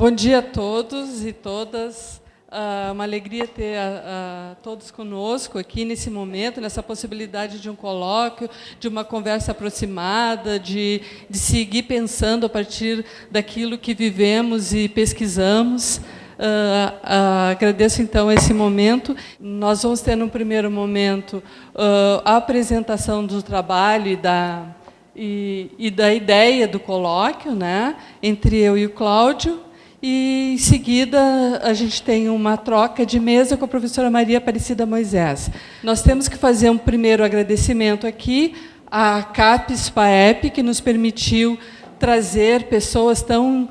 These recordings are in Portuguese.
Bom dia a todos e todas. Uma alegria ter todos conosco aqui nesse momento, nessa possibilidade de um colóquio, de uma conversa aproximada, de seguir pensando a partir daquilo que vivemos e pesquisamos. Agradeço, então, esse momento. Nós vamos ter, no primeiro momento, a apresentação do trabalho e da ideia do colóquio, né, entre eu e o Cláudio. E, em seguida, a gente tem uma troca de mesa com a professora Maria Aparecida Moisés. Nós temos que fazer um primeiro agradecimento aqui à CAPES-PAEP, que nos permitiu trazer pessoas tão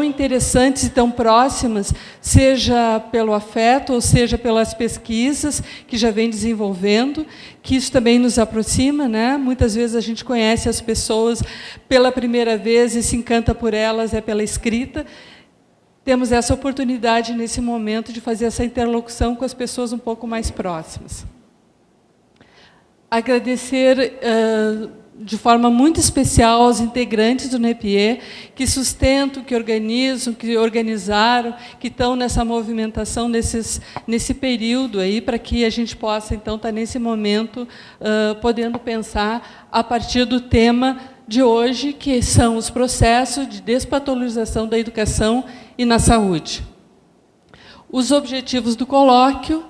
interessantes e tão próximas, seja pelo afeto, ou seja pelas pesquisas que já vem desenvolvendo, que isso também nos aproxima, né? Muitas vezes a gente conhece as pessoas pela primeira vez e se encanta por elas, é pela escrita. Temos essa oportunidade, nesse momento, de fazer essa interlocução com as pessoas um pouco mais próximas. Agradecer de forma muito especial aos integrantes do NEPIE, que sustentam, que organizam, que organizaram, que estão nessa movimentação nesse período, aí, para que a gente possa, então, estar nesse momento podendo pensar a partir do tema de hoje, que são os processos de despatologização da educação e na saúde. Os objetivos do colóquio: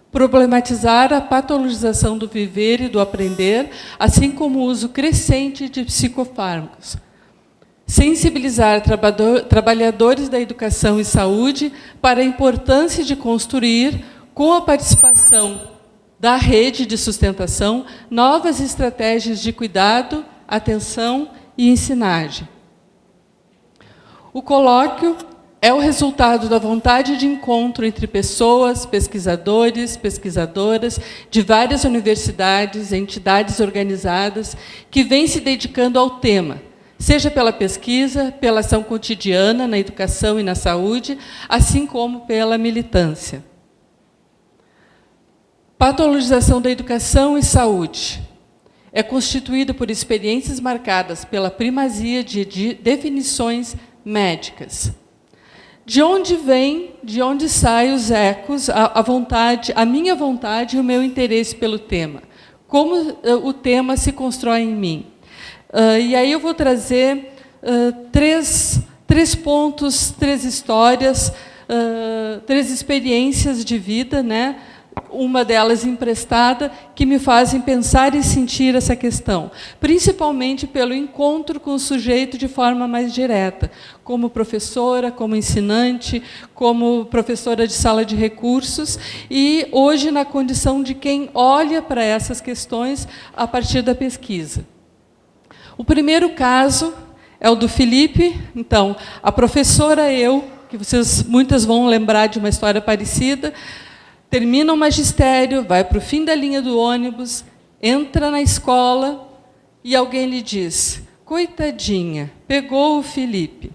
problematizar a patologização do viver e do aprender, assim como o uso crescente de psicofármacos. Sensibilizar trabalhadores da educação e saúde para a importância de construir, com a participação da rede de sustentação, novas estratégias de cuidado, atenção e ensinagem. O colóquio é o resultado da vontade de encontro entre pessoas, pesquisadores, pesquisadoras, de várias universidades, entidades organizadas, que vêm se dedicando ao tema, seja pela pesquisa, pela ação cotidiana na educação e na saúde, assim como pela militância. Patologização da educação e saúde é constituída por experiências marcadas pela primazia de definições médicas. De onde vem, de onde saem os ecos, a vontade, a minha vontade e o meu interesse pelo tema? Como o tema se constrói em mim? E aí eu vou trazer três pontos, três histórias, três experiências de vida, né? Uma delas emprestada, que me fazem pensar e sentir essa questão, principalmente pelo encontro com o sujeito de forma mais direta, como professora, como ensinante, como professora de sala de recursos, e hoje na condição de quem olha para essas questões a partir da pesquisa. O primeiro caso é o do Felipe. Então, a professora que muitas vão lembrar de uma história parecida, termina o magistério, vai para o fim da linha do ônibus, entra na escola e alguém lhe diz: coitadinha, pegou o Felipe.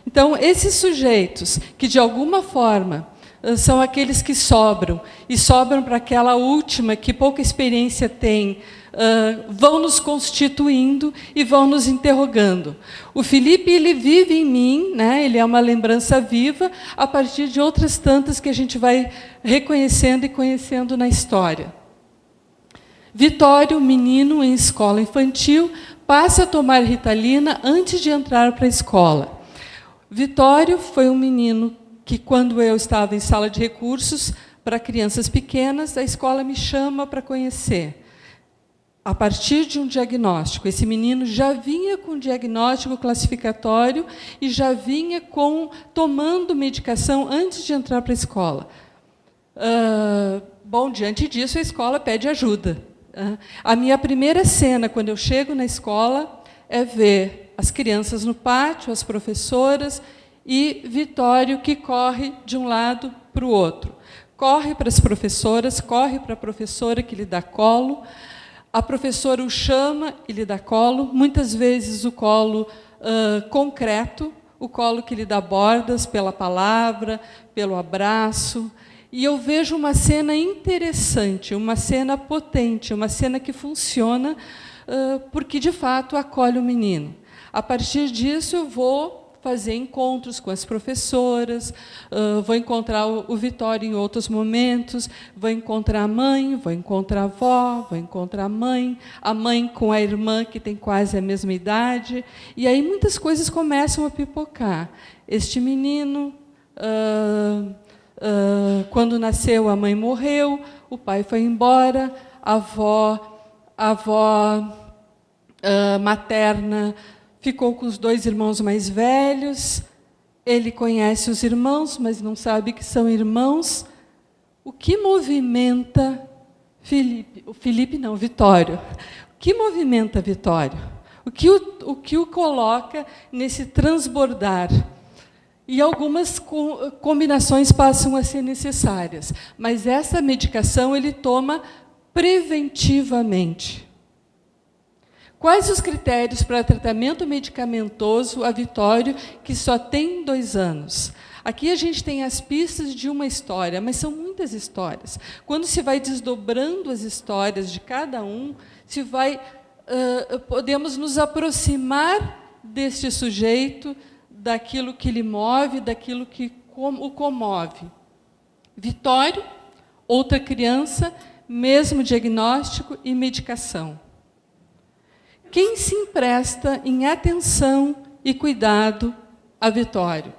Então, esses sujeitos que, de alguma forma, são aqueles que sobram, e sobram para aquela última, que pouca experiência tem, vão nos constituindo e vão nos interrogando. O Felipe, ele vive em mim, né? Ele é uma lembrança viva a partir de outras tantas que a gente vai reconhecendo e conhecendo na história. Vitório, menino em escola infantil, passa a tomar Ritalina antes de entrar para a escola. Vitório foi um menino que, quando eu estava em sala de recursos para crianças pequenas, a escola me chama para conhecer. A partir de um diagnóstico, esse menino já vinha com diagnóstico classificatório e já vinha tomando medicação antes de entrar para a escola. Bom, diante disso, a escola pede ajuda. A minha primeira cena, quando eu chego na escola, é ver as crianças no pátio, as professoras, e Vitório, que corre de um lado para o outro. Corre para as professoras, corre para a professora, que lhe dá colo. A professora o chama e lhe dá colo, muitas vezes o colo concreto, o colo que lhe dá bordas pela palavra, pelo abraço. E eu vejo uma cena interessante, uma cena potente, uma cena que funciona, porque, de fato, acolhe o menino. A partir disso, eu vou fazer encontros com as professoras, vou encontrar o Vitório em outros momentos, vou encontrar a mãe, vou encontrar a avó, vou encontrar a mãe com a irmã, que tem quase a mesma idade, e aí muitas coisas começam a pipocar. Este menino, quando nasceu, a mãe morreu, o pai foi embora, a avó materna ficou com os 2 irmãos mais velhos, ele conhece os irmãos, mas não sabe que são irmãos. O que movimenta Vitório? O que movimenta Vitório? O que o coloca nesse transbordar? E algumas combinações passam a ser necessárias, mas essa medicação ele toma preventivamente. Quais os critérios para tratamento medicamentoso a Vitório, que só tem 2 anos? Aqui a gente tem as pistas de uma história, mas são muitas histórias. Quando se vai desdobrando as histórias de cada um, podemos nos aproximar deste sujeito, daquilo que lhe move, daquilo que o comove. Vitório, outra criança, mesmo diagnóstico e medicação. Quem se empresta em atenção e cuidado a Vitório?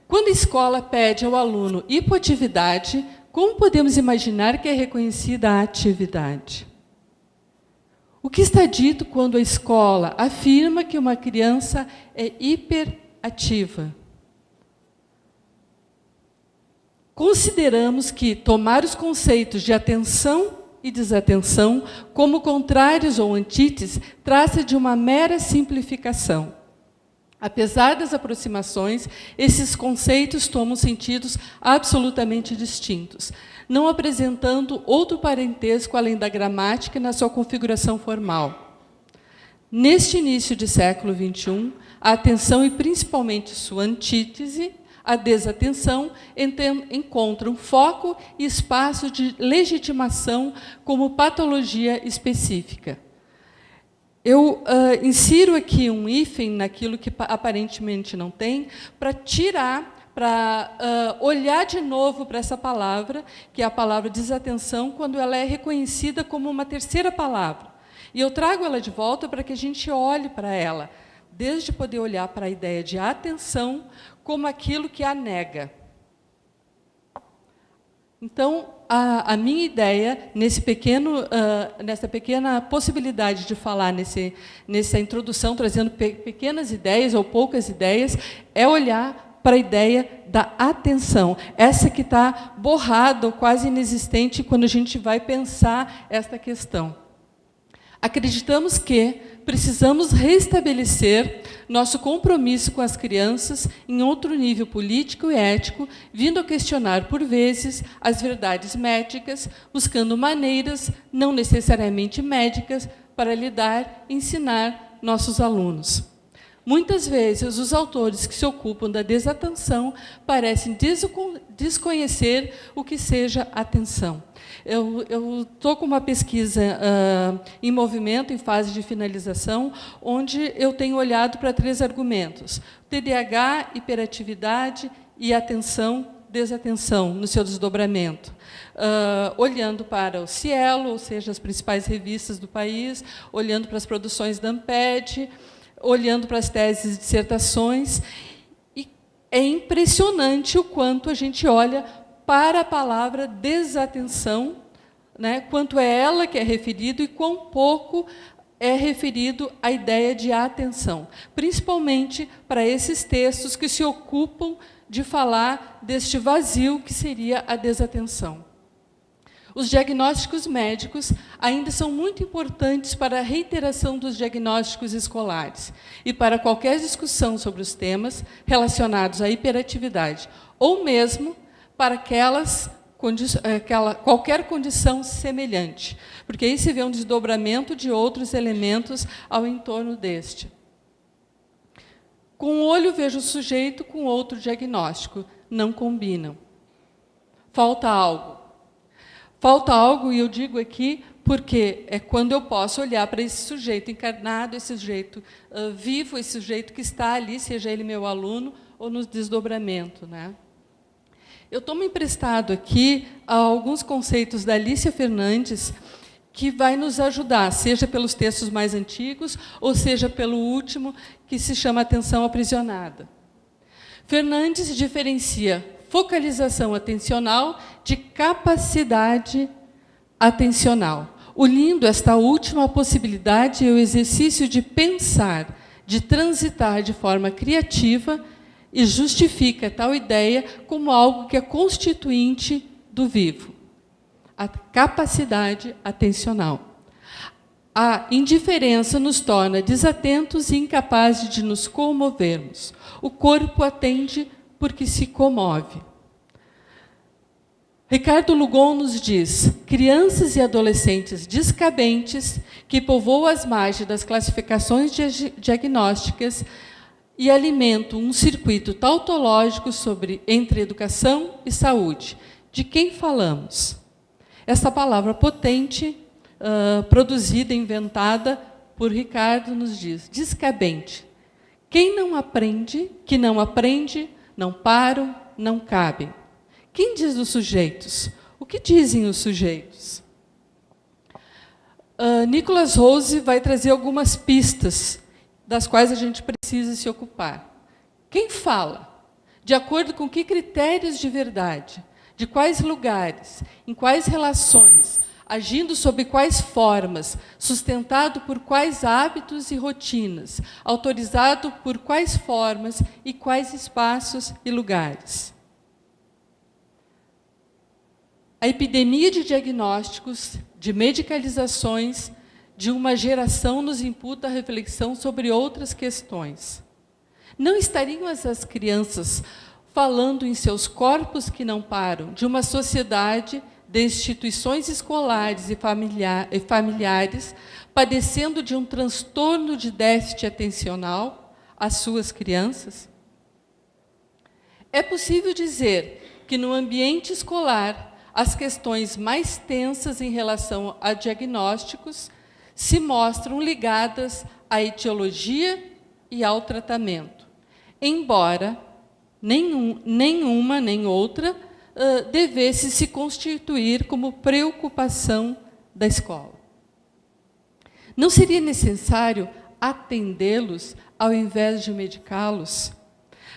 Quando a escola pede ao aluno hipoatividade, como podemos imaginar que é reconhecida a atividade? O que está dito quando a escola afirma que uma criança é hiperativa? Consideramos que tomar os conceitos de atenção e desatenção como contrários ou antíteses trata de uma mera simplificação. Apesar das aproximações, esses conceitos tomam sentidos absolutamente distintos, não apresentando outro parentesco além da gramática na sua configuração formal. Neste início de século XXI, a atenção e principalmente sua antítese, a desatenção, encontram foco e espaço de legitimação como patologia específica. Eu insiro aqui um hífen naquilo que aparentemente não tem, para olhar de novo para essa palavra, que é a palavra desatenção, quando ela é reconhecida como uma terceira palavra. E eu trago ela de volta para que a gente olhe para ela, desde poder olhar para a ideia de atenção como aquilo que a nega. Então, a minha ideia, nessa pequena possibilidade de falar nessa introdução, trazendo pequenas ideias ou poucas ideias, é olhar para a ideia da atenção, essa que está borrada ou quase inexistente quando a gente vai pensar esta questão. Acreditamos que precisamos restabelecer nosso compromisso com as crianças em outro nível político e ético, vindo a questionar, por vezes, as verdades médicas, buscando maneiras, não necessariamente médicas, para lidar e ensinar nossos alunos. Muitas vezes, os autores que se ocupam da desatenção parecem desconhecer o que seja atenção. Eu estou com uma pesquisa em movimento, em fase de finalização, onde eu tenho olhado para 3 argumentos: TDAH, hiperatividade e atenção, desatenção, no seu desdobramento. Olhando para o Cielo, ou seja, as principais revistas do país, olhando para as produções da Amped, olhando para as teses e dissertações, e é impressionante o quanto a gente olha para a palavra desatenção, né, quanto é ela que é referido e quão pouco é referido à ideia de atenção, principalmente para esses textos que se ocupam de falar deste vazio que seria a desatenção. Os diagnósticos médicos ainda são muito importantes para a reiteração dos diagnósticos escolares e para qualquer discussão sobre os temas relacionados à hiperatividade, ou mesmo para qualquer condição semelhante, porque aí se vê um desdobramento de outros elementos ao entorno deste. Com um olho vejo o sujeito, com outro diagnóstico, não combinam. Falta algo. Falta algo, e eu digo aqui, porque é quando eu posso olhar para esse sujeito encarnado, esse sujeito vivo, esse sujeito que está ali, seja ele meu aluno ou no desdobramento, né? Eu tomo emprestado aqui alguns conceitos da Alicia Fernandes, que vai nos ajudar, seja pelos textos mais antigos, ou seja pelo último, que se chama Atenção Aprisionada. Fernandes diferencia focalização atencional de capacidade atencional, unindo esta última possibilidade e o exercício de pensar, de transitar de forma criativa, e justifica tal ideia como algo que é constituinte do vivo, a capacidade atencional. A indiferença nos torna desatentos e incapazes de nos comovermos. O corpo atende porque se comove. Ricardo Lugon nos diz: crianças e adolescentes descabentes que povoam as margens das classificações diagnósticas e alimentam um circuito tautológico entre educação e saúde. De quem falamos? Essa palavra potente, produzida, inventada por Ricardo, nos diz: descabente. Quem não aprende, que não aprende, não param, não cabem. Quem diz os sujeitos? O que dizem os sujeitos? Nicholas Rose vai trazer algumas pistas das quais a gente precisa se ocupar. Quem fala? De acordo com que critérios de verdade? De quais lugares? Em quais relações? Agindo sob quais formas? Sustentado por quais hábitos e rotinas? Autorizado por quais formas e quais espaços e lugares? A epidemia de diagnósticos, de medicalizações, de uma geração nos imputa a reflexão sobre outras questões. Não estariam essas crianças falando em seus corpos que não param, de uma sociedade, de instituições escolares e familiares, padecendo de um transtorno de déficit atencional, as suas crianças? É possível dizer que no ambiente escolar, as questões mais tensas em relação a diagnósticos se mostram ligadas à etiologia e ao tratamento, embora nenhuma nem outra devesse se constituir como preocupação da escola. Não seria necessário atendê-los ao invés de medicá-los?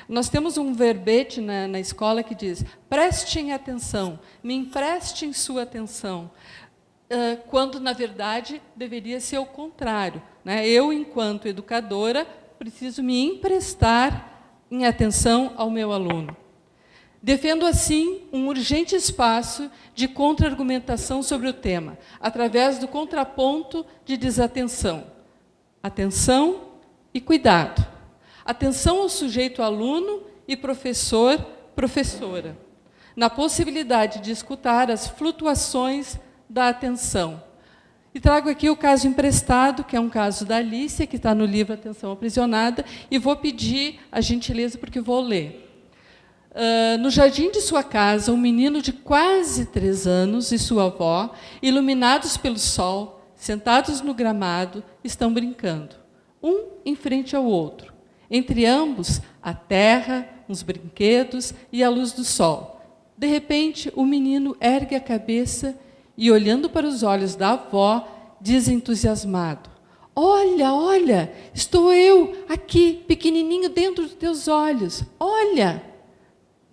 Nós temos um verbete na escola que diz: prestem atenção, me emprestem sua atenção, quando, na verdade, deveria ser o contrário, né? Eu, enquanto educadora, preciso me emprestar em atenção ao meu aluno. Defendo, assim, um urgente espaço de contra-argumentação sobre o tema, através do contraponto de desatenção. Atenção e cuidado. Atenção ao sujeito aluno e professor, professora, na possibilidade de escutar as flutuações da atenção. E trago aqui o caso emprestado, que é um caso da Alicia, que está no livro Atenção Aprisionada, e vou pedir a gentileza, porque vou ler. No jardim de sua casa, um menino de quase 3 anos e sua avó, iluminados pelo sol, sentados no gramado, estão brincando, um em frente ao outro. Entre ambos, a terra, uns brinquedos e a luz do sol. De repente, o menino ergue a cabeça e, olhando para os olhos da avó, diz entusiasmado: olha, olha, estou eu aqui, pequenininho, dentro dos teus olhos. Olha!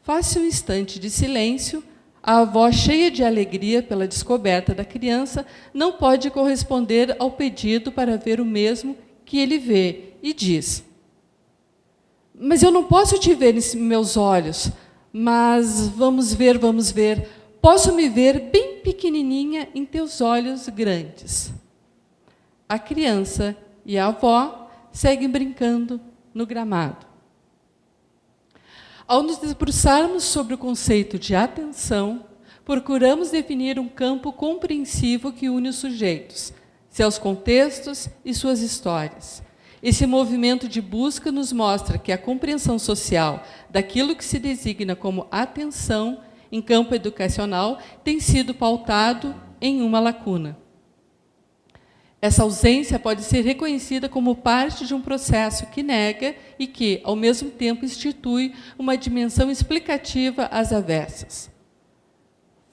Faz-se um instante de silêncio. A avó, cheia de alegria pela descoberta da criança, não pode corresponder ao pedido para ver o mesmo que ele vê e diz: mas eu não posso te ver em meus olhos, mas vamos ver, vamos ver. Posso me ver bem pequenininha em teus olhos grandes. A criança e a avó seguem brincando no gramado. Ao nos debruçarmos sobre o conceito de atenção, procuramos definir um campo compreensivo que une os sujeitos, seus contextos e suas histórias. Esse movimento de busca nos mostra que a compreensão social daquilo que se designa como atenção em campo educacional tem sido pautado em uma lacuna. Essa ausência pode ser reconhecida como parte de um processo que nega e que, ao mesmo tempo, institui uma dimensão explicativa às avessas.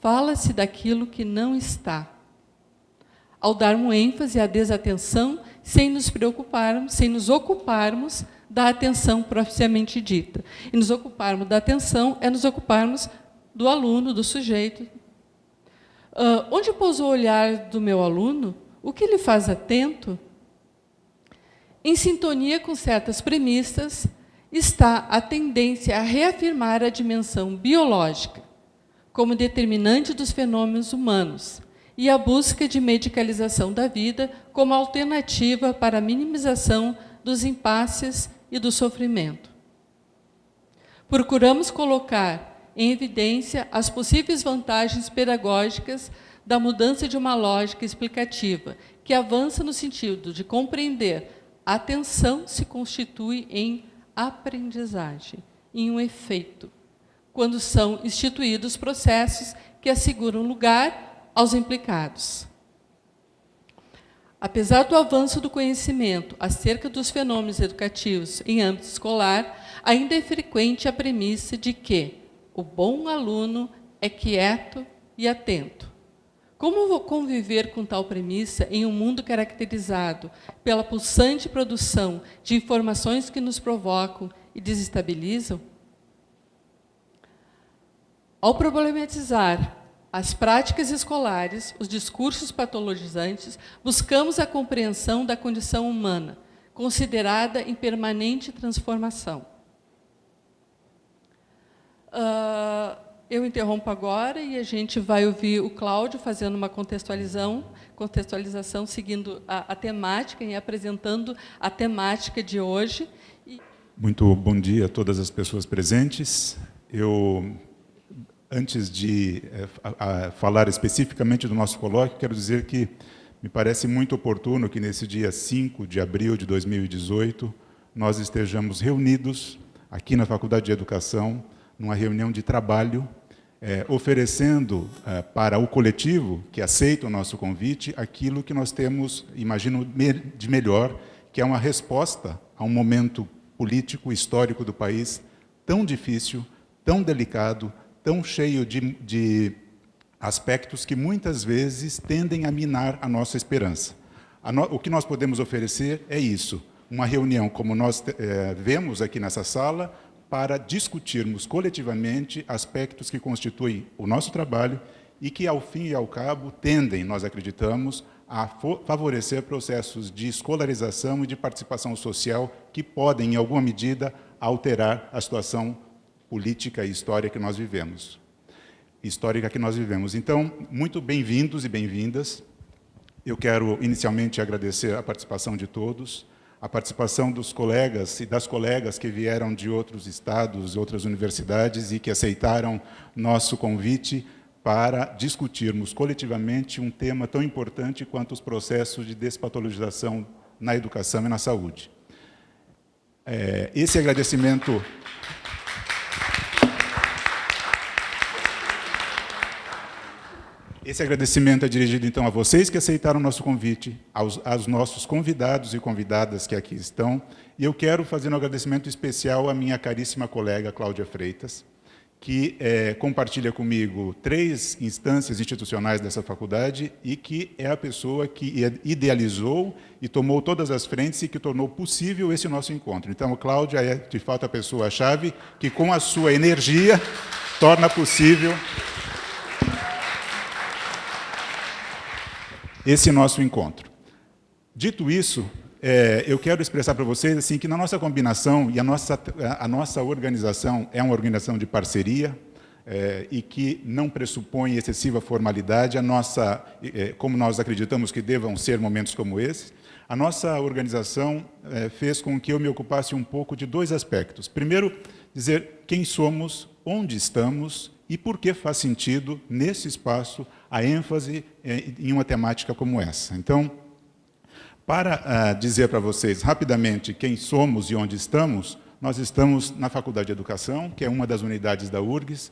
Fala-se daquilo que não está. Ao darmos ênfase à desatenção, sem nos preocuparmos, sem nos ocuparmos da atenção propriamente dita. E nos ocuparmos da atenção é nos ocuparmos do aluno, do sujeito. Onde pousou o olhar do meu aluno? O que lhe faz atento? Em sintonia com certas premissas, está a tendência a reafirmar a dimensão biológica como determinante dos fenômenos humanos e a busca de medicalização da vida como alternativa para a minimização dos impasses e do sofrimento. Procuramos colocar em evidência as possíveis vantagens pedagógicas da mudança de uma lógica explicativa, que avança no sentido de compreender a atenção se constitui em aprendizagem, em um efeito, quando são instituídos processos que asseguram lugar aos implicados. Apesar do avanço do conhecimento acerca dos fenômenos educativos em âmbito escolar, ainda é frequente a premissa de que o bom aluno é quieto e atento. Como vou conviver com tal premissa em um mundo caracterizado pela pulsante produção de informações que nos provocam e desestabilizam? Ao problematizar as práticas escolares, os discursos patologizantes, buscamos a compreensão da condição humana, considerada em permanente transformação. Eu interrompo agora e a gente vai ouvir o Cláudio fazendo uma contextualização seguindo a temática e apresentando a temática de hoje. Muito bom dia a todas as pessoas presentes. Antes de falar especificamente do nosso colóquio, quero dizer que me parece muito oportuno que nesse dia 5 de abril de 2018 nós estejamos reunidos aqui na Faculdade de Educação, numa reunião de trabalho, oferecendo para o coletivo que aceita o nosso convite aquilo que nós temos, imagino, de melhor, que é uma resposta a um momento político, histórico do país tão difícil, tão delicado, tão cheio de aspectos que muitas vezes tendem a minar a nossa esperança. O que nós podemos oferecer é isso, uma reunião como nós vemos aqui nessa sala, para discutirmos coletivamente aspectos que constituem o nosso trabalho e que, ao fim e ao cabo, tendem, nós acreditamos, a favorecer processos de escolarização e de participação social que podem, em alguma medida, alterar a situação política e histórica que nós vivemos. Então, muito bem-vindos e bem-vindas. Eu quero, inicialmente, agradecer a participação de todos, a participação dos colegas e das colegas que vieram de outros estados, outras universidades e que aceitaram nosso convite para discutirmos coletivamente um tema tão importante quanto os processos de despatologização na educação e na saúde. Esse agradecimento... Esse agradecimento é dirigido, então, a vocês que aceitaram o nosso convite, aos nossos convidados e convidadas que aqui estão, e eu quero fazer um agradecimento especial à minha caríssima colega Cláudia Freitas, que compartilha comigo 3 instâncias institucionais dessa faculdade e que é a pessoa que idealizou e tomou todas as frentes e que tornou possível esse nosso encontro. Então, a Cláudia é, de fato, a pessoa-chave que, com a sua energia, torna possível esse nosso encontro. Dito isso, eu quero expressar para vocês assim, que na nossa combinação, e a nossa organização é uma organização de parceria, e que não pressupõe excessiva formalidade, como nós acreditamos que devam ser momentos como esse, a nossa organização fez com que eu me ocupasse um pouco de 2 aspectos. Primeiro, dizer quem somos, onde estamos, e por que faz sentido, nesse espaço, a ênfase em uma temática como essa. Então, para dizer para vocês rapidamente quem somos e onde estamos, nós estamos na Faculdade de Educação, que é uma das unidades da URGS.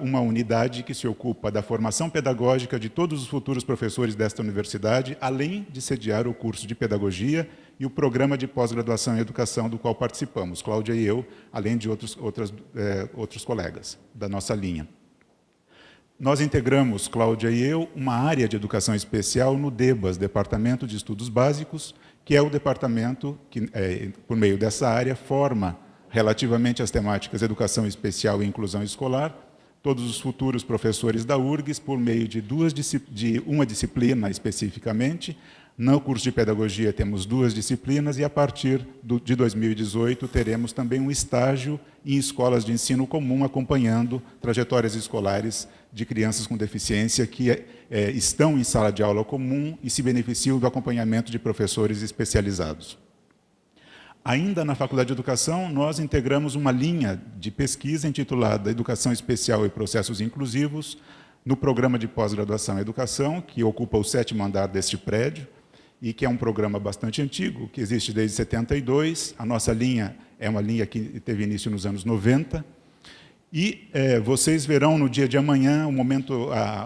uma unidade que se ocupa da formação pedagógica de todos os futuros professores desta universidade, além de sediar o curso de pedagogia e o programa de pós-graduação em educação do qual participamos, Cláudia e eu, além de outros colegas da nossa linha. Nós integramos, Cláudia e eu, uma área de educação especial no DEBAS, Departamento de Estudos Básicos, que é o departamento que, por meio dessa área, forma, relativamente às temáticas educação especial e inclusão escolar, todos os futuros professores da URGS, por meio de uma disciplina especificamente. No curso de pedagogia temos 2 disciplinas e, a partir de 2018, teremos também um estágio em escolas de ensino comum, acompanhando trajetórias escolares de crianças com deficiência que estão em sala de aula comum e se beneficiam do acompanhamento de professores especializados. Ainda na Faculdade de Educação, nós integramos uma linha de pesquisa intitulada Educação Especial e Processos Inclusivos, no programa de pós-graduação em Educação, que ocupa o 7º andar deste prédio, e que é um programa bastante antigo, que existe desde 72. A nossa linha é uma linha que teve início nos anos 90. E vocês verão no dia de amanhã,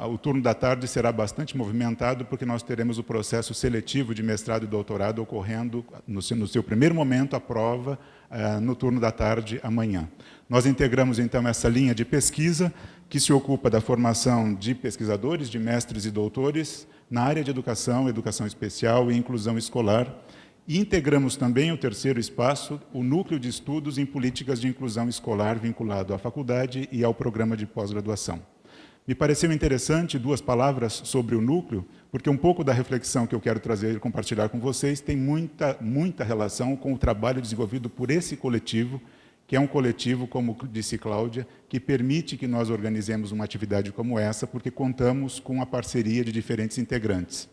o turno da tarde será bastante movimentado, porque nós teremos o processo seletivo de mestrado e doutorado ocorrendo no seu primeiro momento, a prova, no turno da tarde amanhã. Nós integramos, então, essa linha de pesquisa, que se ocupa da formação de pesquisadores, de mestres e doutores, na área de educação, educação especial e inclusão escolar. E integramos também o 3º espaço, o Núcleo de Estudos em Políticas de Inclusão Escolar, vinculado à faculdade e ao programa de pós-graduação. Me pareceu interessante 2 palavras sobre o núcleo, porque um pouco da reflexão que eu quero trazer e compartilhar com vocês tem muita relação com o trabalho desenvolvido por esse coletivo, que é um coletivo, como disse Cláudia, que permite que nós organizemos uma atividade como essa, porque contamos com a parceria de diferentes integrantes.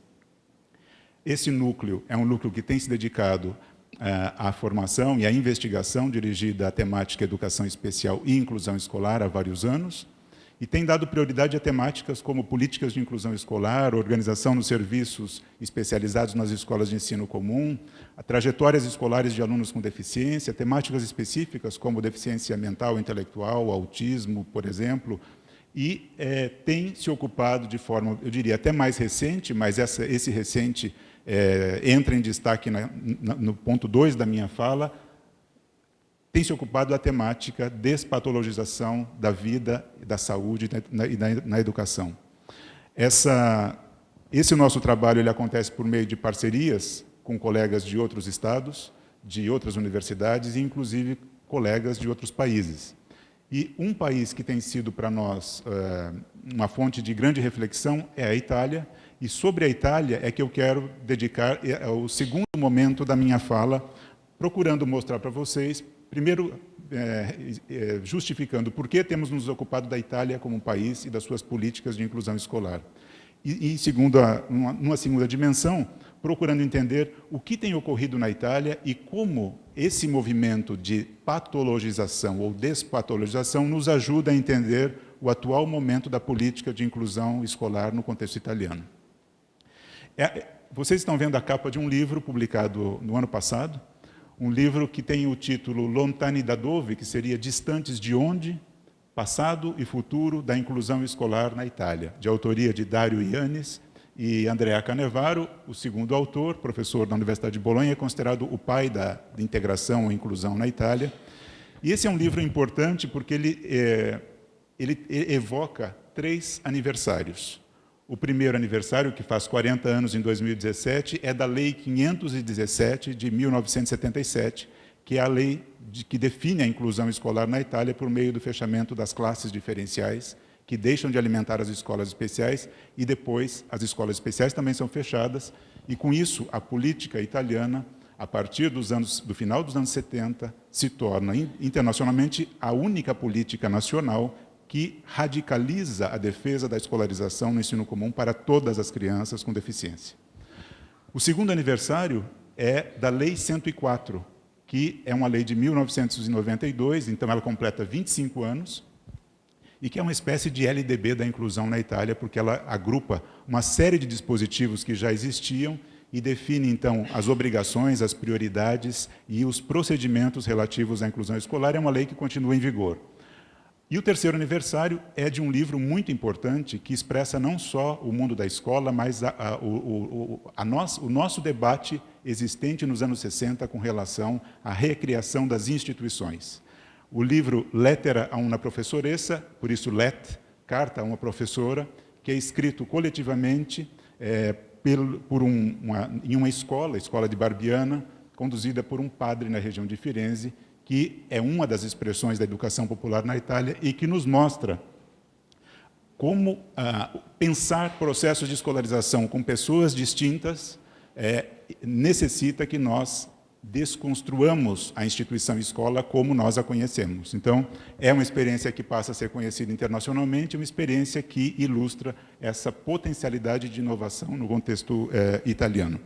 Esse núcleo é um núcleo que tem se dedicado à formação e à investigação dirigida à temática educação especial e inclusão escolar há vários anos, e tem dado prioridade a temáticas como políticas de inclusão escolar, organização nos serviços especializados nas escolas de ensino comum, trajetórias escolares de alunos com deficiência, temáticas específicas como deficiência mental, intelectual, autismo, por exemplo, e tem se ocupado de forma, eu diria, até mais recente, mas esse recente entra em destaque no ponto 2 da minha fala, tem se ocupado da temática despatologização da vida, da saúde e na educação. Esse nosso trabalho ele acontece por meio de parcerias com colegas de outros estados, de outras universidades e, inclusive, colegas de outros países. E um país que tem sido para nós uma fonte de grande reflexão é a Itália, e sobre a Itália é que eu quero dedicar o segundo momento da minha fala, procurando mostrar para vocês, primeiro, justificando por que temos nos ocupado da Itália como um país e das suas políticas de inclusão escolar. E numa segunda dimensão, procurando entender o que tem ocorrido na Itália e como esse movimento de patologização ou despatologização nos ajuda a entender o atual momento da política de inclusão escolar no contexto italiano. Vocês estão vendo a capa de um livro publicado no ano passado, um livro que tem o título Lontani da dove, que seria Distantes de onde? Passado e futuro da inclusão escolar na Itália, de autoria de Dario Yannis e Andrea Canevaro. O segundo autor, professor da Universidade de Bolonha, é considerado o pai da integração ou inclusão na Itália. E esse é um livro importante porque ele evoca 3 aniversários. O primeiro aniversário, que faz 40 anos em 2017, é da Lei 517 de 1977, que é a lei que define a inclusão escolar na Itália por meio do fechamento das classes diferenciais, que deixam de alimentar as escolas especiais, e depois as escolas especiais também são fechadas, e com isso a política italiana, a partir do final dos anos 70, se torna internacionalmente a única política nacional que radicaliza a defesa da escolarização no ensino comum para todas as crianças com deficiência. O segundo aniversário é da Lei 104, que é uma lei de 1992, então ela completa 25 anos, e que é uma espécie de LDB da inclusão na Itália, porque ela agrupa uma série de dispositivos que já existiam e define, então, as obrigações, as prioridades e os procedimentos relativos à inclusão escolar. É uma lei que continua em vigor. E o terceiro aniversário é de um livro muito importante que expressa não só o mundo da escola, mas o nosso debate existente nos anos 60 com relação à recriação das instituições. O livro Lettera a una professoressa, por isso LET, Carta a uma Professora, que é escrito coletivamente em uma escola, a Escola de Barbiana, conduzida por um padre na região de Firenze, que é uma das expressões da educação popular na Itália e que nos mostra como pensar processos de escolarização com pessoas distintas necessita que nós desconstruamos a instituição escola como nós a conhecemos. Então, é uma experiência que passa a ser conhecida internacionalmente, uma experiência que ilustra essa potencialidade de inovação no contexto italiano.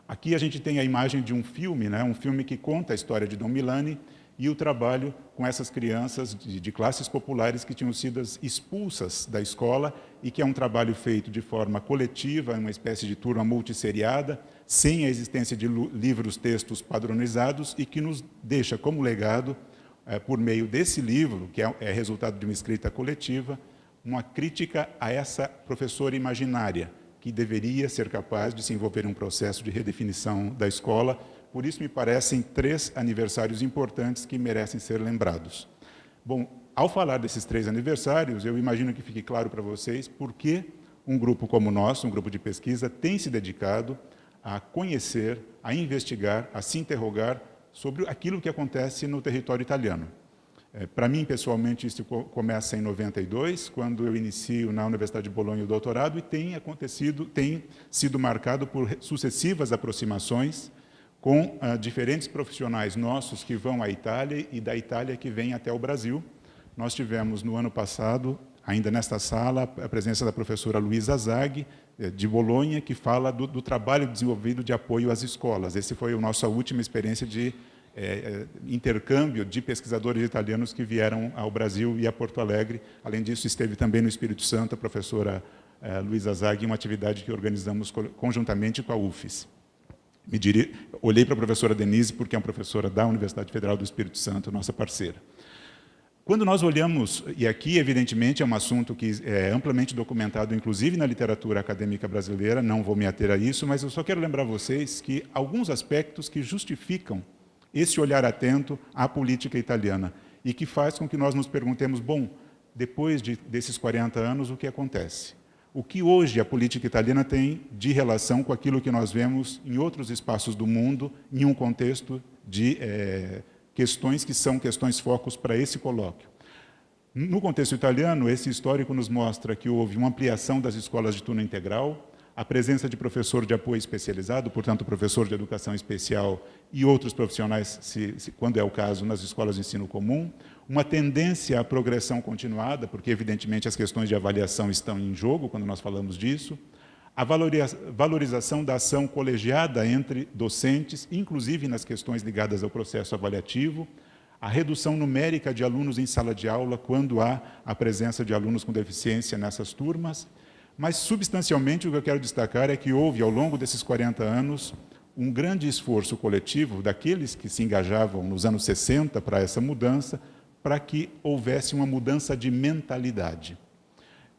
Aqui a gente tem a imagem de um filme, né? Um filme que conta a história de Dom Milani e o trabalho com essas crianças de classes populares que tinham sido expulsas da escola e que é um trabalho feito de forma coletiva, uma espécie de turma multisseriada, sem a existência de livros, textos padronizados e que nos deixa como legado, por meio desse livro, que é resultado de uma escrita coletiva, uma crítica a essa professora imaginária, que deveria ser capaz de se envolver em um processo de redefinição da escola. Por isso, me parecem 3 aniversários importantes que merecem ser lembrados. Bom, ao falar desses 3 aniversários, eu imagino que fique claro para vocês por que um grupo como o nosso, um grupo de pesquisa, tem se dedicado a conhecer, a investigar, a se interrogar sobre aquilo que acontece no território italiano. Para mim, pessoalmente, isso começa em 92, quando eu inicio na Universidade de Bolonha o doutorado, e tem sido marcado por sucessivas aproximações com diferentes profissionais nossos que vão à Itália e da Itália que vêm até o Brasil. Nós tivemos, no ano passado, ainda nesta sala, a presença da professora Luísa Zaghi, de Bolonha, que fala do trabalho desenvolvido de apoio às escolas. Essa foi a nossa última experiência de intercâmbio de pesquisadores italianos que vieram ao Brasil e a Porto Alegre. Além disso, esteve também no Espírito Santo a professora Luísa Zaghi, em uma atividade que organizamos conjuntamente com a UFES. Olhei para a professora Denise, porque é uma professora da Universidade Federal do Espírito Santo, nossa parceira. Quando nós olhamos, e aqui, evidentemente, é um assunto que é amplamente documentado, inclusive na literatura acadêmica brasileira, não vou me ater a isso, mas eu só quero lembrar vocês que alguns aspectos que justificam esse olhar atento à política italiana e que faz com que nós nos perguntemos, bom, depois desses 40 anos, o que acontece? O que hoje a política italiana tem de relação com aquilo que nós vemos em outros espaços do mundo, em um contexto de questões que são questões focos para esse colóquio? No contexto italiano, esse histórico nos mostra que houve uma ampliação das escolas de turno integral, a presença de professor de apoio especializado, portanto, professor de educação especial e outros profissionais, quando é o caso, nas escolas de ensino comum, uma tendência à progressão continuada, porque, evidentemente, as questões de avaliação estão em jogo quando nós falamos disso, a valorização da ação colegiada entre docentes, inclusive nas questões ligadas ao processo avaliativo, a redução numérica de alunos em sala de aula quando há a presença de alunos com deficiência nessas turmas. Mas, substancialmente, o que eu quero destacar é que houve, ao longo desses 40 anos, um grande esforço coletivo daqueles que se engajavam nos anos 60 para essa mudança, para que houvesse uma mudança de mentalidade.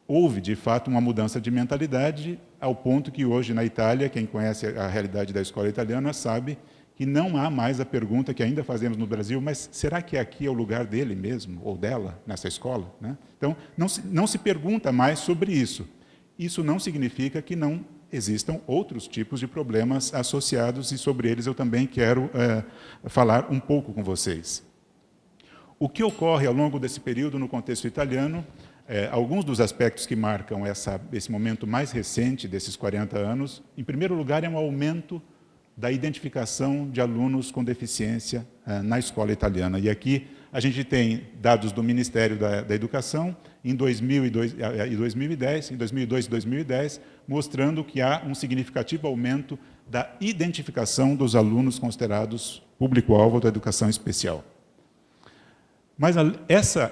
Houve, de fato, uma mudança de mentalidade, ao ponto que hoje, na Itália, quem conhece a realidade da escola italiana sabe que não há mais a pergunta que ainda fazemos no Brasil, mas será que aqui é o lugar dele mesmo, ou dela, nessa escola? Né? Então, não se pergunta mais sobre isso. Isso não significa que não existam outros tipos de problemas associados, e sobre eles eu também quero falar um pouco com vocês. O que ocorre ao longo desse período no contexto italiano, alguns dos aspectos que marcam esse momento mais recente desses 40 anos, em primeiro lugar, é um aumento da identificação de alunos com deficiência na escola italiana. E aqui a gente tem dados do Ministério da Educação em 2002 e 2010, mostrando que há um significativo aumento da identificação dos alunos considerados público-alvo da educação especial. Mas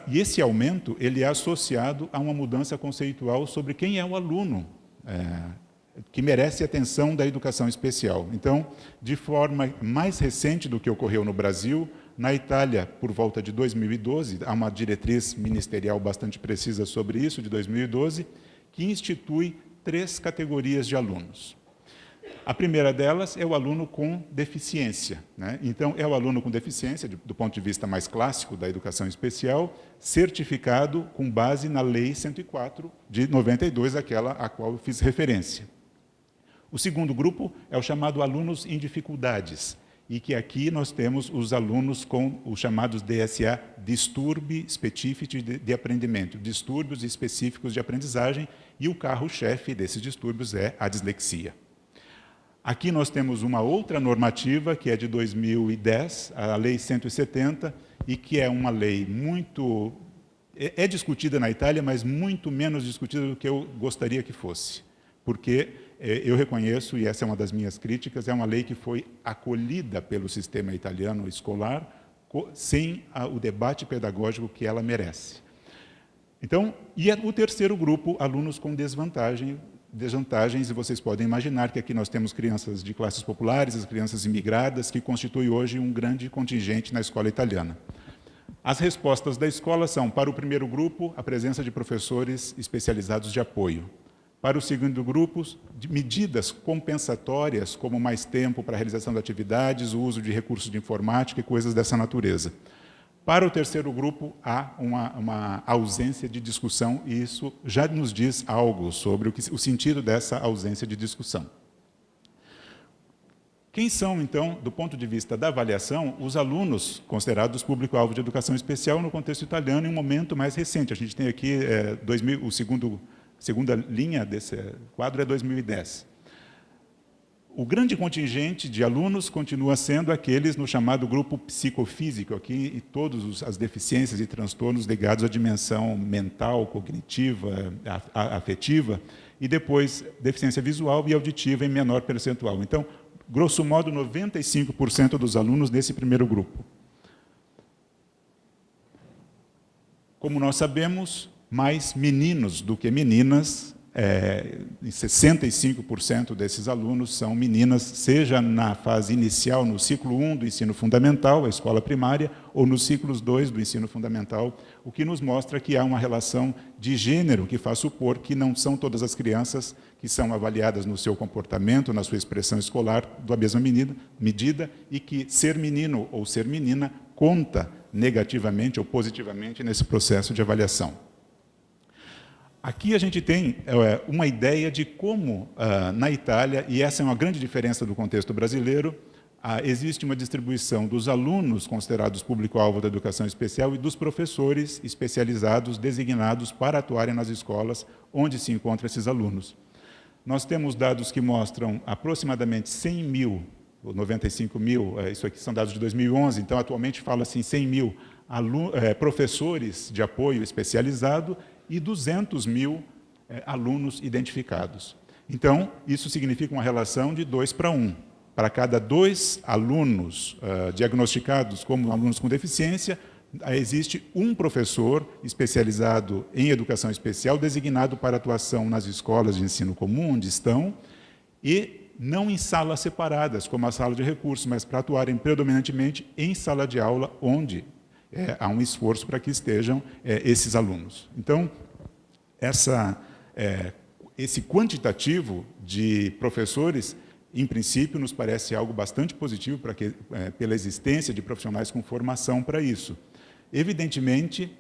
esse aumento ele é associado a uma mudança conceitual sobre quem é o aluno que merece atenção da educação especial. Então, de forma mais recente do que ocorreu no Brasil, Na Itália, por volta de 2012, há uma diretriz ministerial bastante precisa sobre isso, de 2012, que institui 3 categorias de alunos. A primeira delas é o aluno com deficiência, né? Então, é o aluno com deficiência, do ponto de vista mais clássico da educação especial, certificado com base na Lei 104 de 92, aquela a qual eu fiz referência. O segundo grupo é o chamado alunos em dificuldades, e que aqui nós temos os alunos com os chamados DSA, distúrbio específico de aprendimento, distúrbios específicos de aprendizagem, e o carro-chefe desses distúrbios é a dislexia. Aqui nós temos uma outra normativa, que é de 2010, a Lei 170, e que é uma lei muito... é discutida na Itália, mas muito menos discutida do que eu gostaria que fosse. Porque eu reconheço, e essa é uma das minhas críticas, é uma lei que foi acolhida pelo sistema italiano escolar sem o debate pedagógico que ela merece. Então, e o terceiro grupo, alunos com desvantagens, e vocês podem imaginar que aqui nós temos crianças de classes populares, as crianças imigradas, que constituem hoje um grande contingente na escola italiana. As respostas da escola são, para o primeiro grupo, a presença de professores especializados de apoio. Para o segundo grupo, medidas compensatórias, como mais tempo para a realização de atividades, o uso de recursos de informática e coisas dessa natureza. Para o terceiro grupo, há uma ausência de discussão, e isso já nos diz algo sobre o sentido dessa ausência de discussão. Quem são, então, do ponto de vista da avaliação, os alunos considerados público-alvo de educação especial no contexto italiano em um momento mais recente? A gente tem aqui, segunda linha desse quadro é 2010. O grande contingente de alunos continua sendo aqueles no chamado grupo psicofísico, aqui, e todas as deficiências e transtornos ligados à dimensão mental, cognitiva, afetiva, e depois deficiência visual e auditiva em menor percentual. Então, grosso modo, 95% dos alunos nesse primeiro grupo. Como nós sabemos, mais meninos do que meninas, 65% desses alunos são meninas, seja na fase inicial, no ciclo 1 do ensino fundamental, a escola primária, ou nos ciclos 2 do ensino fundamental, o que nos mostra que há uma relação de gênero que faz supor que não são todas as crianças que são avaliadas no seu comportamento, na sua expressão escolar, da mesma medida, e que ser menino ou ser menina conta negativamente ou positivamente nesse processo de avaliação. Aqui a gente tem uma ideia de como, na Itália, e essa é uma grande diferença do contexto brasileiro, existe uma distribuição dos alunos considerados público-alvo da educação especial e dos professores especializados designados para atuarem nas escolas onde se encontram esses alunos. Nós temos dados que mostram aproximadamente 100 mil, ou 95 mil, isso aqui são dados de 2011, então atualmente fala-se em 100 mil professores de apoio especializado e 200 mil alunos identificados. Então, isso significa uma relação de 2 para 1. Para cada 2 alunos diagnosticados como alunos com deficiência, existe um professor especializado em educação especial, designado para atuação nas escolas de ensino comum, onde estão, e não em salas separadas, como a sala de recursos, mas para atuarem predominantemente em sala de aula, onde há um esforço para que estejam esses alunos. Então, esse quantitativo de professores, em princípio, nos parece algo bastante positivo pela existência de profissionais com formação para isso. Evidentemente,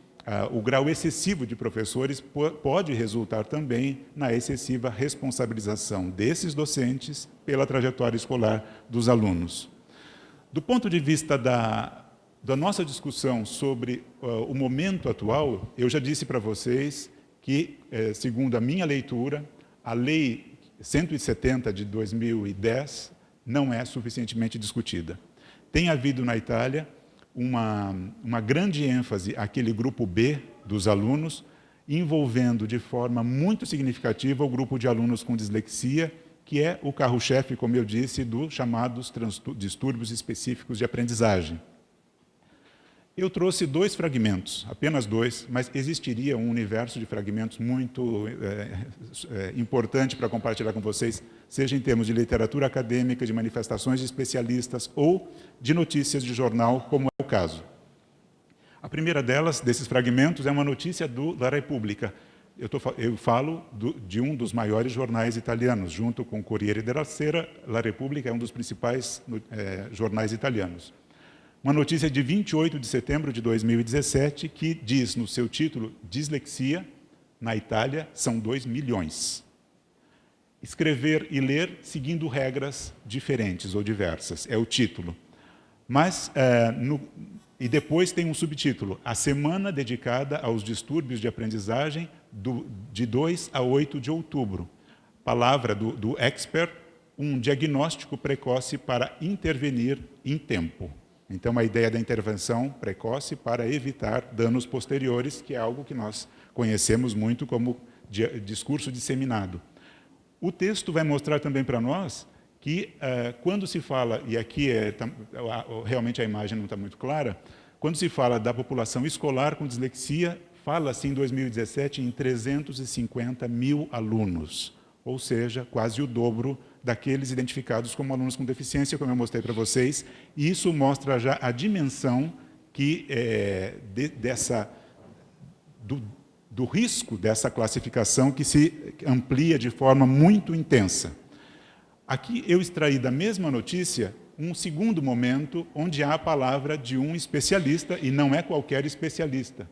o grau excessivo de professores pode resultar também na excessiva responsabilização desses docentes pela trajetória escolar dos alunos. Do ponto de vista da nossa discussão sobre o momento atual, eu já disse para vocês que, segundo a minha leitura, a Lei 170 de 2010 não é suficientemente discutida. Tem havido na Itália uma grande ênfase àquele grupo B dos alunos, envolvendo de forma muito significativa o grupo de alunos com dislexia, que é o carro-chefe, como eu disse, dos chamados distúrbios específicos de aprendizagem. Eu trouxe 2 fragmentos, apenas 2, mas existiria um universo de fragmentos muito importante para compartilhar com vocês, seja em termos de literatura acadêmica, de manifestações de especialistas ou de notícias de jornal, como o caso. A primeira delas, desses fragmentos, é uma notícia da Repubblica. Eu falo de um dos maiores jornais italianos, junto com o Corriere della Sera. La Repubblica é um dos principais jornais italianos. Uma notícia de 28 de setembro de 2017, que diz no seu título: dislexia na Itália são 2 milhões. Escrever e ler seguindo regras diferentes ou diversas, é o título. Mas, e depois tem um subtítulo: a semana dedicada aos distúrbios de aprendizagem de 2 a 8 de outubro. Palavra do expert, um diagnóstico precoce para intervenir em tempo. Então, a ideia da intervenção precoce para evitar danos posteriores, que é algo que nós conhecemos muito como discurso disseminado. O texto vai mostrar também para nós que, quando se fala, e aqui realmente a imagem não está muito clara, quando se fala da população escolar com dislexia, fala-se em 2017 em 350 mil alunos, ou seja, quase o dobro daqueles identificados como alunos com deficiência, como eu mostrei para vocês, e isso mostra já a dimensão que, do risco dessa classificação que se amplia de forma muito intensa. Aqui eu extraí da mesma notícia um segundo momento onde há a palavra de um especialista, e não é qualquer especialista.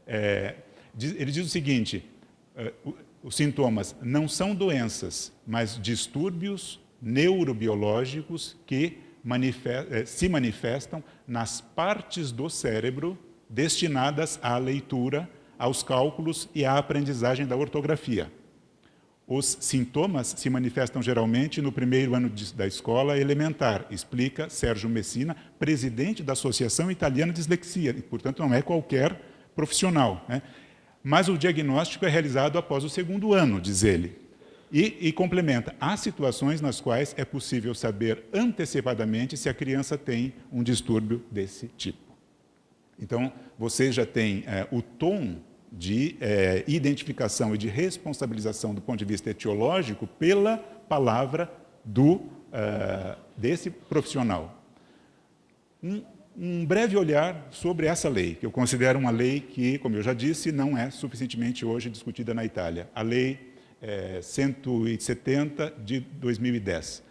Ele diz o seguinte: os sintomas não são doenças, mas distúrbios neurobiológicos que se manifestam nas partes do cérebro destinadas à leitura, aos cálculos e à aprendizagem da ortografia. Os sintomas se manifestam geralmente no primeiro ano da escola elementar, explica Sérgio Messina, presidente da Associação Italiana de Dislexia, e, portanto, não é qualquer profissional, né? Mas o diagnóstico é realizado após o segundo ano, diz ele. E complementa: há situações nas quais é possível saber antecipadamente se a criança tem um distúrbio desse tipo. Então, você já tem o tom de identificação e de responsabilização do ponto de vista etiológico pela palavra desse profissional. Um breve olhar sobre essa lei, que eu considero uma lei que, como eu já disse, não é suficientemente hoje discutida na Itália. A Lei 170 de 2010.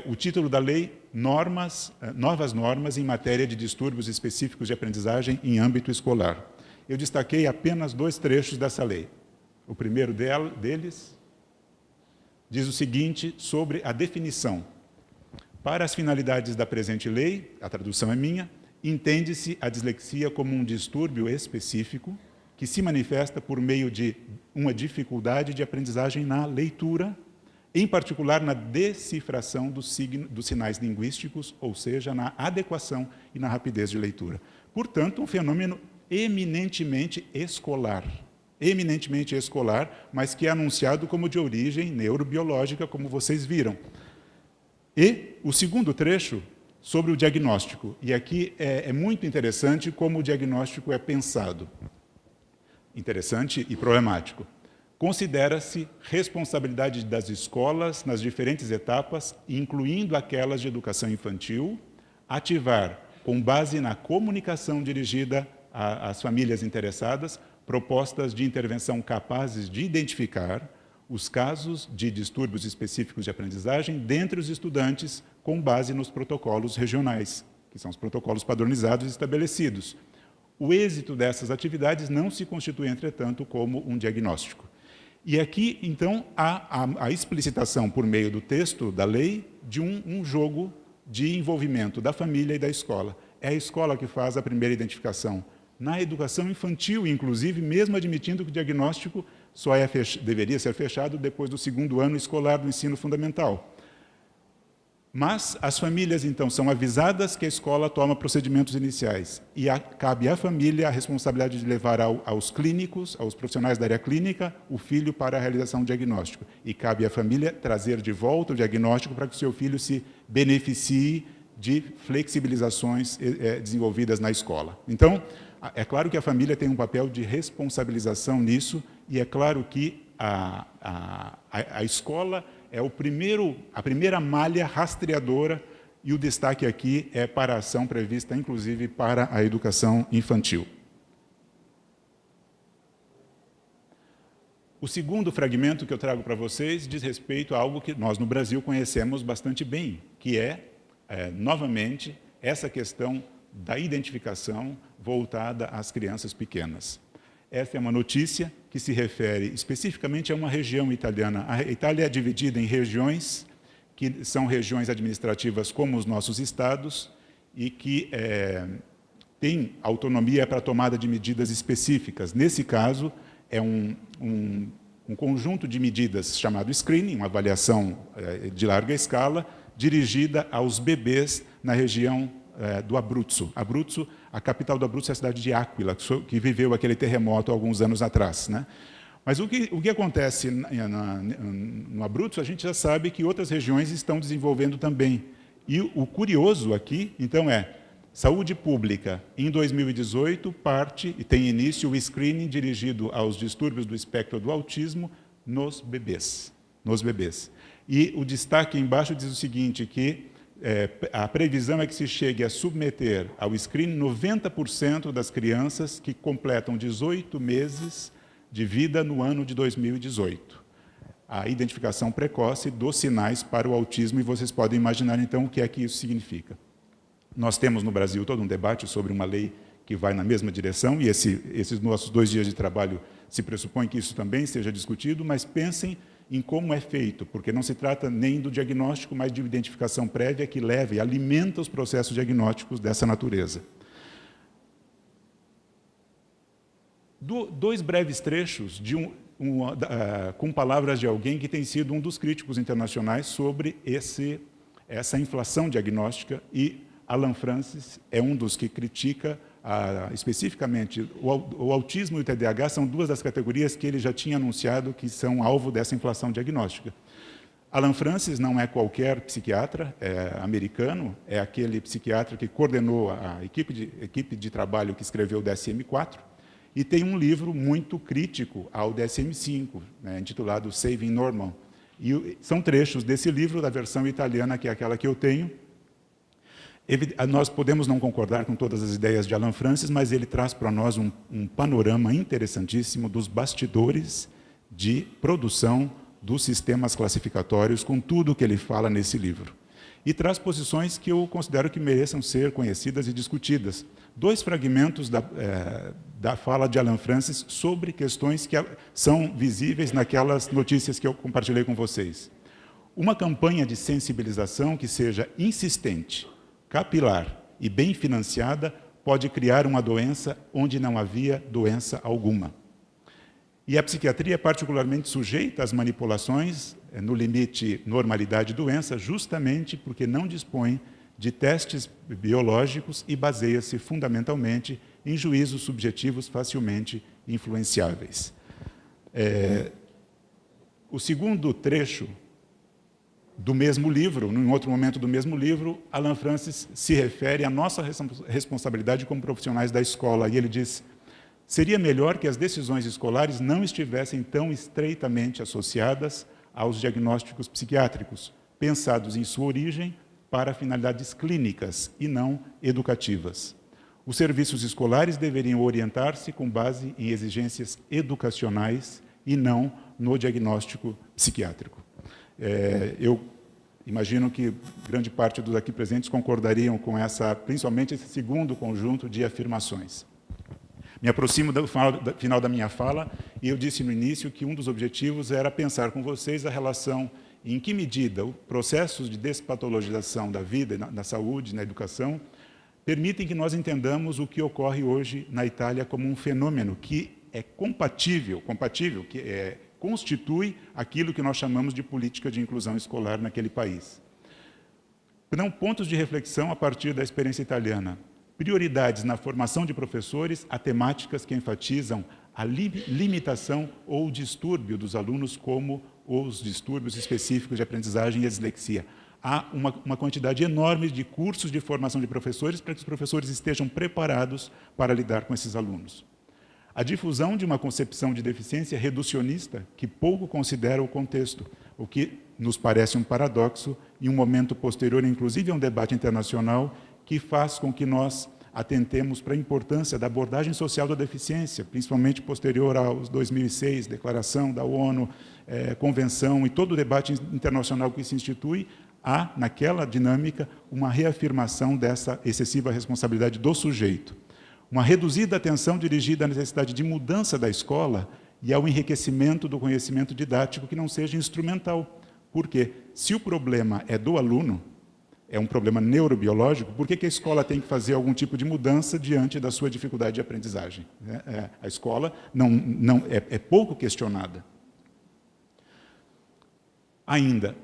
O título da lei: Novas normas em matéria de distúrbios específicos de aprendizagem em âmbito escolar. Eu destaquei apenas 2 trechos dessa lei. O primeiro deles diz o seguinte sobre a definição: para as finalidades da presente lei, a tradução é minha, entende-se a dislexia como um distúrbio específico que se manifesta por meio de uma dificuldade de aprendizagem na leitura, em particular na decifração dos sinais linguísticos, ou seja, na adequação e na rapidez de leitura. Portanto, um fenômeno eminentemente escolar, mas que é anunciado como de origem neurobiológica, como vocês viram. E o segundo trecho, sobre o diagnóstico, e aqui é muito interessante como o diagnóstico é pensado. Interessante e problemático. Considera-se responsabilidade das escolas nas diferentes etapas, incluindo aquelas de educação infantil, ativar, com base na comunicação dirigida às famílias interessadas, propostas de intervenção capazes de identificar os casos de distúrbios específicos de aprendizagem dentre os estudantes, com base nos protocolos regionais, que são os protocolos padronizados e estabelecidos. O êxito dessas atividades não se constitui, entretanto, como um diagnóstico. E aqui, então, há a explicitação, por meio do texto da lei, de um jogo de envolvimento da família e da escola. É a escola que faz a primeira identificação. Na educação infantil, inclusive, mesmo admitindo que o diagnóstico só deveria ser fechado depois do segundo ano escolar do ensino fundamental. Mas as famílias, então, são avisadas que a escola toma procedimentos iniciais e cabe à família a responsabilidade de levar aos clínicos, aos profissionais da área clínica, o filho para a realização do diagnóstico. E cabe à família trazer de volta o diagnóstico para que o seu filho se beneficie de flexibilizações desenvolvidas na escola. Então, é claro que a família tem um papel de responsabilização nisso, e é claro que a escola é a primeira malha rastreadora e o destaque aqui é para a ação prevista, inclusive, para a educação infantil. O segundo fragmento que eu trago para vocês diz respeito a algo que nós, no Brasil, conhecemos bastante bem, que novamente, essa questão da identificação voltada às crianças pequenas. Essa é uma notícia que se refere especificamente a uma região italiana. A Itália é dividida em regiões, que são regiões administrativas como os nossos estados, e que têm autonomia para a tomada de medidas específicas. Nesse caso, é um conjunto de medidas chamado screening, uma avaliação de larga escala, dirigida aos bebês na região do Abruzzo. Abruzzo, a capital do Abruzzo é a cidade de Áquila, que viveu aquele terremoto alguns anos atrás, né? Mas o que acontece no Abruzzo, a gente já sabe que outras regiões estão desenvolvendo também. E o curioso aqui, então, saúde pública, em 2018, parte e tem início o screening dirigido aos distúrbios do espectro do autismo nos bebês. E o destaque embaixo diz o seguinte, que a previsão é que se chegue a submeter ao screening 90% das crianças que completam 18 meses de vida no ano de 2018. A identificação precoce dos sinais para o autismo, e vocês podem imaginar, então, o que é que isso significa. Nós temos no Brasil todo um debate sobre uma lei que vai na mesma direção, e esses nossos 2 dias de trabalho se pressupõe que isso também seja discutido, mas pensem em como é feito, porque não se trata nem do diagnóstico, mas de identificação prévia que leva e alimenta os processos diagnósticos dessa natureza. 2 breves trechos com palavras de alguém que tem sido um dos críticos internacionais sobre essa inflação diagnóstica, e Alan Francis é um dos que critica especificamente o autismo e o TDAH. São 2 das categorias que ele já tinha anunciado que são alvo dessa inflação diagnóstica. Alan Francis não é qualquer psiquiatra, americano, é aquele psiquiatra que coordenou a equipe de trabalho que escreveu o DSM-4, e tem um livro muito crítico ao DSM-5, intitulado Saving Normal. E são trechos desse livro, da versão italiana, que é aquela que eu tenho. Nós podemos não concordar com todas as ideias de Alan Francis, mas ele traz para nós um panorama interessantíssimo dos bastidores de produção dos sistemas classificatórios, com tudo o que ele fala nesse livro. E traz posições que eu considero que mereçam ser conhecidas e discutidas. 2 fragmentos da fala de Alan Francis sobre questões que são visíveis naquelas notícias que eu compartilhei com vocês. Uma campanha de sensibilização que seja insistente, capilar e bem financiada pode criar uma doença onde não havia doença alguma. E a psiquiatria é particularmente sujeita às manipulações no limite normalidade-doença, justamente porque não dispõe de testes biológicos e baseia-se fundamentalmente em juízos subjetivos facilmente influenciáveis. O segundo trecho do mesmo livro, em outro momento do mesmo livro, Alan Francis se refere à nossa responsabilidade como profissionais da escola, e ele diz: seria melhor que as decisões escolares não estivessem tão estreitamente associadas aos diagnósticos psiquiátricos, pensados em sua origem para finalidades clínicas e não educativas. Os serviços escolares deveriam orientar-se com base em exigências educacionais e não no diagnóstico psiquiátrico. Eu imagino que grande parte dos aqui presentes concordariam com principalmente esse segundo conjunto de afirmações. Me aproximo do final da minha fala, e eu disse no início que um dos objetivos era pensar com vocês a relação, em que medida os processos de despatologização da vida, na saúde, na educação, permitem que nós entendamos o que ocorre hoje na Itália como um fenômeno que é compatível, que constitui aquilo que nós chamamos de política de inclusão escolar naquele país. Então, pontos de reflexão a partir da experiência italiana. Prioridades na formação de professores a temáticas que enfatizam a limitação ou distúrbio dos alunos, como os distúrbios específicos de aprendizagem e dislexia. Há uma quantidade enorme de cursos de formação de professores para que os professores estejam preparados para lidar com esses alunos. a difusão de uma concepção de deficiência reducionista que pouco considera o contexto, o que nos parece um paradoxo em um momento posterior, inclusive a um debate internacional, que faz com que nós atentemos para a importância da abordagem social da deficiência, principalmente posterior aos 2006, declaração da ONU, convenção e todo o debate internacional que se institui, há, naquela dinâmica, uma reafirmação dessa excessiva responsabilidade do sujeito. Uma reduzida atenção dirigida à necessidade de mudança da escola e ao enriquecimento do conhecimento didático que não seja instrumental. Porque, se o problema é do aluno, é um problema neurobiológico, por que a escola tem que fazer algum tipo de mudança diante da sua dificuldade de aprendizagem? A escola é pouco questionada. Ainda,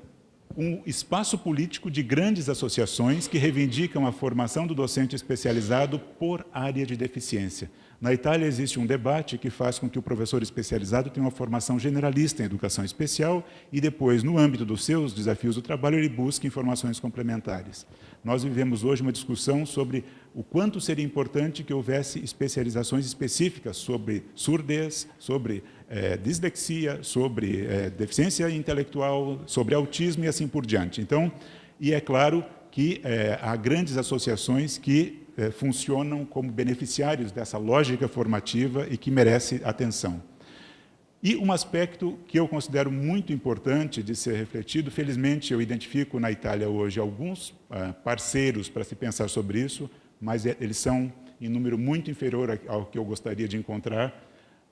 um espaço político de grandes associações que reivindicam a formação do docente especializado por área de deficiência. Na Itália existe um debate que faz com que o professor especializado tenha uma formação generalista em educação especial e depois, no âmbito dos seus desafios do trabalho, ele busca informações complementares. Nós vivemos hoje uma discussão sobre o quanto seria importante que houvesse especializações específicas sobre surdez, sobre dislexia, sobre deficiência intelectual, sobre autismo e assim por diante. Então, e é claro que há grandes associações que funcionam como beneficiários dessa lógica formativa e que merece atenção. E um aspecto que eu considero muito importante de ser refletido, felizmente eu identifico na Itália hoje alguns parceiros para se pensar sobre isso, mas eles são em número muito inferior ao que eu gostaria de encontrar,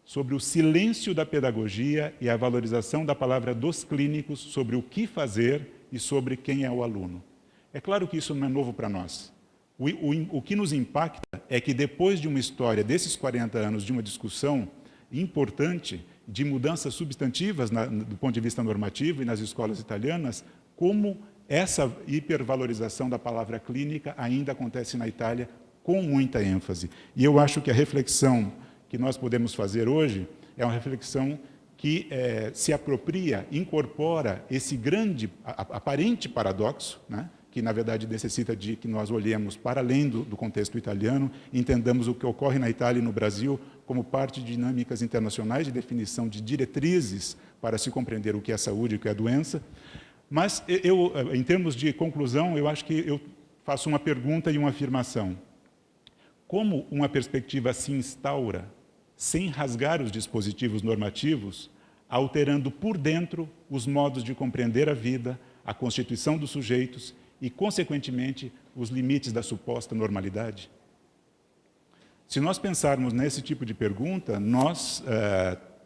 sobre o silêncio da pedagogia e a valorização da palavra dos clínicos sobre o que fazer e sobre quem é o aluno. É claro que isso não é novo para nós. O que nos impacta é que depois de uma história desses 40 anos de uma discussão importante de mudanças substantivas do ponto de vista normativo e nas escolas italianas, como essa hipervalorização da palavra clínica ainda acontece na Itália com muita ênfase. E eu acho que a reflexão que nós podemos fazer hoje é uma reflexão que se apropria, incorpora esse grande, aparente paradoxo, né? Que, na verdade, necessita de que nós olhemos para além do contexto italiano, entendamos o que ocorre na Itália e no Brasil como parte de dinâmicas internacionais de definição de diretrizes para se compreender o que é saúde e o que é doença. Mas, em termos de conclusão, eu acho que eu faço uma pergunta e uma afirmação. Como uma perspectiva se instaura, sem rasgar os dispositivos normativos, alterando por dentro os modos de compreender a vida, a constituição dos sujeitos e, consequentemente, os limites da suposta normalidade? Se nós pensarmos nesse tipo de pergunta, nós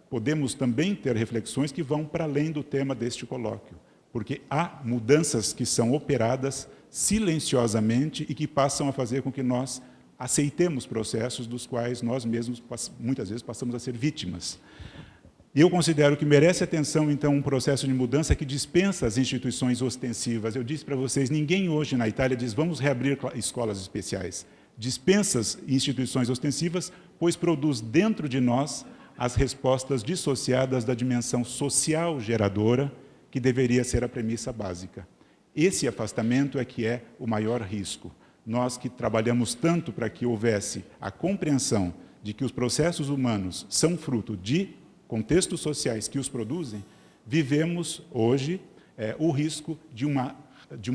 podemos também ter reflexões que vão para além do tema deste colóquio, porque há mudanças que são operadas silenciosamente e que passam a fazer com que nós aceitemos processos dos quais nós mesmos, muitas vezes, passamos a ser vítimas. E eu considero que merece atenção, então, um processo de mudança que dispensa as instituições ostensivas. Eu disse para vocês, ninguém hoje na Itália diz, vamos reabrir escolas especiais. Dispensa as instituições ostensivas, pois produz dentro de nós as respostas dissociadas da dimensão social geradora, que deveria ser a premissa básica. Esse afastamento é que é o maior risco. Nós que trabalhamos tanto para que houvesse a compreensão de que os processos humanos são fruto de contextos sociais que os produzem, vivemos hoje o risco de um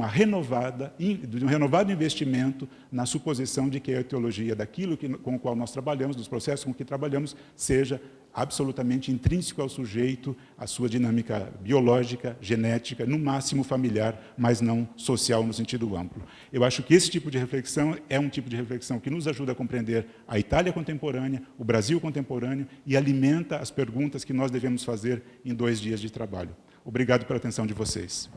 renovado investimento na suposição de que a etiologia daquilo com o qual nós trabalhamos, dos processos com que trabalhamos, seja absolutamente intrínseco ao sujeito, à sua dinâmica biológica, genética, no máximo familiar, mas não social no sentido amplo. Eu acho que esse tipo de reflexão é um tipo de reflexão que nos ajuda a compreender a Itália contemporânea, o Brasil contemporâneo e alimenta as perguntas que nós devemos fazer em 2 dias de trabalho. Obrigado pela atenção de vocês.